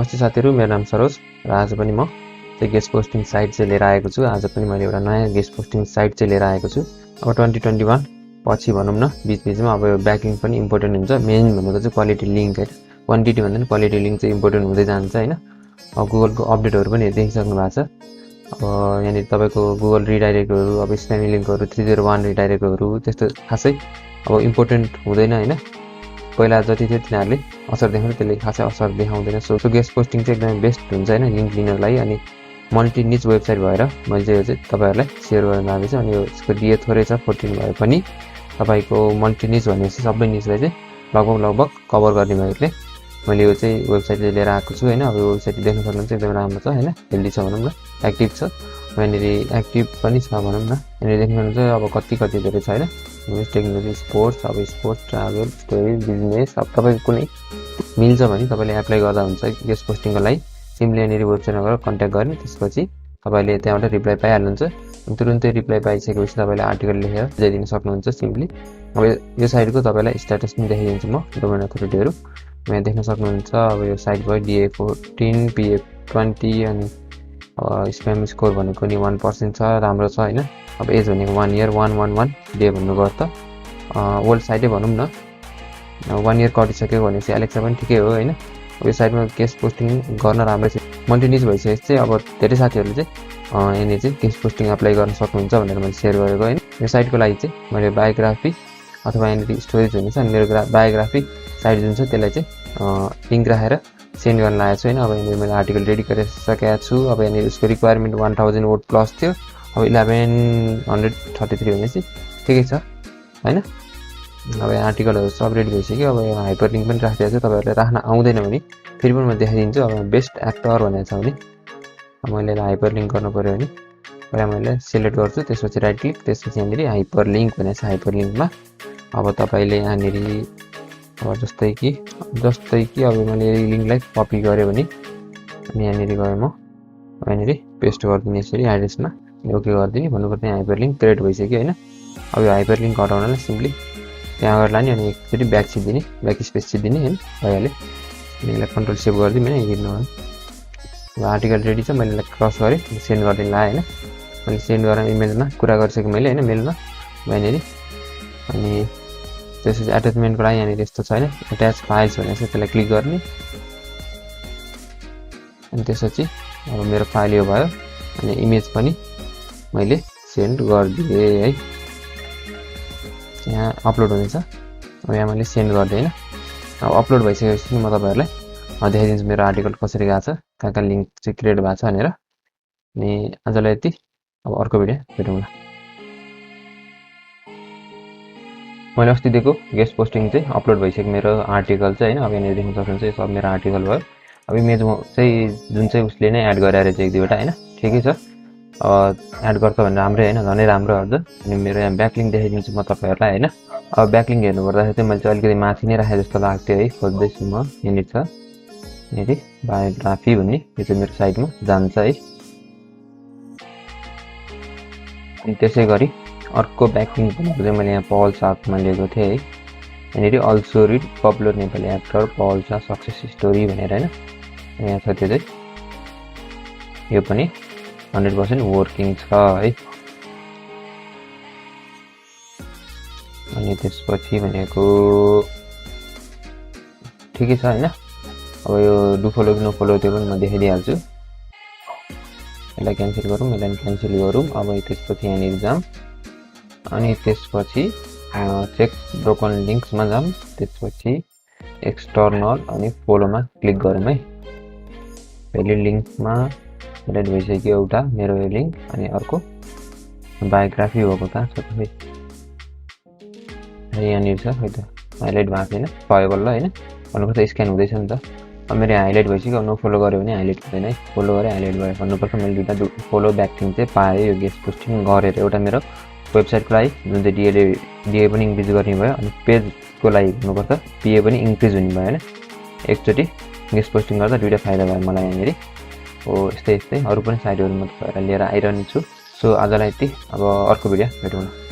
नमस्ते साथीहरु, मेरो नाम सरोज र आज पनि म चाहिँ गेस्ट पोस्टिङ साइट चाहिँ लिएर आएको छु। आज पनि मैले एउटा नयाँ गेस्ट पोस्टिङ साइट चाहिँ लिएर आएको छु। अब 2021 पछि भनौं न, बीचमा अब यो ब्याकलिङ पनि इम्पोर्टेन्ट हुन्छ। मेन भनेको चाहिँ क्वालिटी लिंक हैन, क्वान्टिटी भन्दा पनि क्वालिटी लिंक चाहिँ इम्पोर्टेन्ट हुँदै जान्छ हैन। अब गुगलको अपडेटहरु पनि देखिसक्नु भएको छ। अब यहाँनिर तपाईको गुगल रिडाइरेक्टहरु, अब स्प्यामी लिंकहरु, 301 रिडाइरेक्टहरु त्यस्तो खासै अब इम्पोर्टेन्ट हुँदैन हैन। पहिला जति थियो तिनीहरुले असर देखाउँछ, त्यसले खासै असर देखाउँदैन। सो गेस्ट पोस्टिङ चाहिँ एकदमै बेस्ट हुन्छ हैन लिंक लिनको लागि। अनि मल्टी निच वेबसाइट भएर मैले चाहिँ यो चाहिँ तपाईहरुलाई शेयर गर्न जाँदैछु। अनि यो यसको डिए थोरै छ 14 भए पनि तपाईको मल्टी निच भनेपछि सबै निचलाई चाहिँ लगभग कभर गर्ने भएकोले मैले यो चाहिँ वेबसाइट चाहिँ लिएर आएको छु हैन। अब यो वेबसाइट देख्न सक्नुहुन्छ एकदमै राम्रो छ हैन, हेल्दी छ भनौं न, एक्टिभ छ। यहाँनिर एक्टिभ पनि छ भनौं न। यहाँनिर देख्न सक्नुहुन्छ अब कति धेरै छ हैन। टेक्नोलोजी, स्पोर्ट्स, अब स्पोर्ट्स, ट्राभल, स्टोरी, बिजनेस, अब तपाईको कुनै मिल्छ भने तपाईले एप्लाई गर्दा हुन्छ गेस्ट पोस्टिङको लागि। सिम्पली यहाँनिर वेबसाइटमा गएर कन्ट्याक्ट गर्ने, त्यसपछि तपाईले त्यहाँबाट रिप्लाई पाइहाल्नुहुन्छ। अनि तुरुन्तै रिप्लाई पाइसकेपछि तपाईले आर्टिकल लेखेर बुझाइदिन सक्नुहुन्छ सिम्पली। अब यो साइटको तपाईलाई स्ट्याटस पनि देखाइदिन्छु म, डोमेन अथोरिटीहरु यहाँ देख्न सक्नुहुन्छ। अब यो साइट भयो DA 14 PA 20 अनि स्प्याम स्कोर भनेको नि 1% छ, राम्रो छ हैन। अब एज भनेको 1 इयर 111 डे भन्नुको अर्थ ओल्ड साइटै भनौं न। 1 इयर कटिसक्यो भनेपछि एलेक्सा पनि ठिकै हो हैन। अब यो साइटमा गेस्ट पोस्टिङ गर्न राम्रै छ। मल्टिनिच भइसकेपछि चाहिँ अब धेरै साथीहरुले चाहिँ यहाँनिर चाहिँ गेस्ट पोस्टिङ अप्लाई गर्न सक्नुहुन्छ भनेर मैले शेयर गरेको हैन। यो साइटको लागि चाहिँ मैले बायोग्राफी अथवा यहाँनिर स्टोरेज हुनेछ अनि मेरो बायोग्राफी साइट जुन छ त्यसलाई चाहिँ लिंक राखेर सेन्ड गर्न लागेको छु हैन। अब यहाँनिर मैले आर्टिकल रेडी गरिसकेको छु। अब यहाँनिर उसको रिक्वायरमेन्ट 1000 वर्ड प्लस थियो। अब 1133 भनेपछि ठिकै छ हैन। अब यहाँ आर्टिकलहरु सब रेडी भइसक्यो। अब यहाँ हाइपरलिंक पनि राखिदिएको छु। तपाईहरुले राख्न आउँदैन भने फेरि पनि म देखाइदिन्छु। अब बेस्ट एक्टर भनेको छ भने अब मैले हाइपरलिंक गर्नु पर्यो भने पहिला मैले सिलेक्ट गर्छु, त्यसपछि राइट क्लिक, त्यसपछि यहाँनिर हाइपरलिंक भनेको छ। हाइपरलिंकमा अब तपाईले यहाँनिर अब जस्तै कि अब मैले लिंकलाई कपी गरे भने अनि यहाँनिर गए म यहाँनिर पेस्ट गर्दिने यसरी एड्रेसमा ओके गर्दिने भन्नुपर्ने। हाइपरलिंक क्रिएट भइसक्यो हैन। अब यो हाइपरलिंक हटाउनलाई सिम्पली त्यहाँ गएर लाने अनि एकचोटी ब्याक छिदिने, ब्याक स्पेस छिदिने हैन, भइहाल्यो। यसलाई कन्ट्रोल सेभ गर्दिम हैन, हेर्नु हैन। अब आर्टिकल रेडी छ, मैले क्रस गरे, सेन्ड गर्दिन ला हैन। मैले सेन्ड गरेर इमेजमा कुरा गरिसके मैले हैन मेलमा यहाँनिर। अनि त्यसपछि अट्याचमेन्टको लागि यहाँनिर यस्तो छ हैन, अट्याच फाइल्स भनेको छ, त्यसलाई क्लिक गर्ने। अनि त्यसपछि अब मेरो फाइल यो भयो अनि इमेज पनि मैले सेन्ड गरिदिए है। यहाँ अपलोड हुनेछ। अब यहाँ मैले सेन्ड गर्दै हैन। अब अपलोड भइसकेपछि म तपाईहरुलाई देखाइदिन्छु मेरो आर्टिकल कसरी गएको छ, कहाँ लिंक चाहिँ क्रिएट भएको छ भनेर। अनि आजलाई यति, अब अर्को भिडियो भेटौँला। मैले अस्ति दिएको गेस्ट पोस्टिङ चाहिँ अपलोड भइसक्यो मेरो आर्टिकल चाहिँ हैन। अब यहाँनिर देख्न सक्नुहुन्छ यो सब मेरो आर्टिकल भयो। अब इमेज चाहिँ जुन चाहिँ उसले नै एड गरेर चाहिँ एक दुईवटा हैन, ठिकै छ। एड गर्छ भने राम्रै हैन, झनै राम्रो गर्छ। अनि मेरो यहाँ ब्याकलिंक देखाइदिन्छु म तपाईहरुलाई हैन। अब ब्याकलिंक हेर्नु पर्दाखेरि चाहिँ मैले चाहिँ अलिकति माथि नै राखे जस्तो लाग्थ्यो है, खोज्दैछु म। यहाँनिर छ यहाँनिर बायोग्राफी भन्ने, यो चाहिँ मेरो साइटमा जान्छ है। अनि त्यसै गरी अर्को ब्याकलिंक भनेको चाहिँ मैले यहाँ पल साथमा लिएको थिएँ है। यहाँनिर also read popular Nepali actor पल सा सक्सेस स्टोरी भनेर हैन, यहाँ छ। त्यो चाहिँ यो पनि 100% वर्किङ छ है। अनि त्यसपछि भनेको ठिकै छ हैन। अब यो डुफोलो कि नोफोलो त्यो पनि म देखाइदिहाल्छु। यसलाई क्यान्सल गरौँ, यसलाई क्यान्सल गरौँ। अब त्यसपछि यहाँनिर जाम अनि त्यसपछि चेक ब्रोकन लिंक्समा जाम, त्यसपछि एक्सटर्नल अनि फलोमा क्लिक गरौँ है। पहिले लिंकमा एड भइसक्यो एउटा मेरो यो लिंक। अनि अर्को बायोग्राफी भएको कहाँ छ त खै, यहाँनिर छ खै त, हाइलाइट भएको छैन, भयो बल्ल हैन। भन्नुपर्छ स्क्यान हुँदैछ नि त। अब मेरो हाइलाइट भइसक्यो। अब नो फलो गर्यो भने हाइलाइट हुँदैन है, फलो गरे हाइलाइट भयो भन्नुपर्छ। मैले दुईटा फलो ब्याकलिंक चाहिँ पाएँ यो गेस्ट पोस्टिङ गरेर। एउटा मेरो वेबसाइटको लागि जुन चाहिँ डिए पनि इन्क्रिज गर्ने भयो, अनि पेजको लागि भन्नुपर्छ PA पनि इन्क्रिज हुने भयो हैन। एकचोटी गेस्ट पोस्टिङ गर्दा दुईटा फाइदा भयो मलाई यहाँनिर। हो यस्तै अरू पनि साइटहरु म तपाईहरुलाई लिएर आइरहने छु। सो आजलाई यति, अब अर्को भिडियो भेटौँला।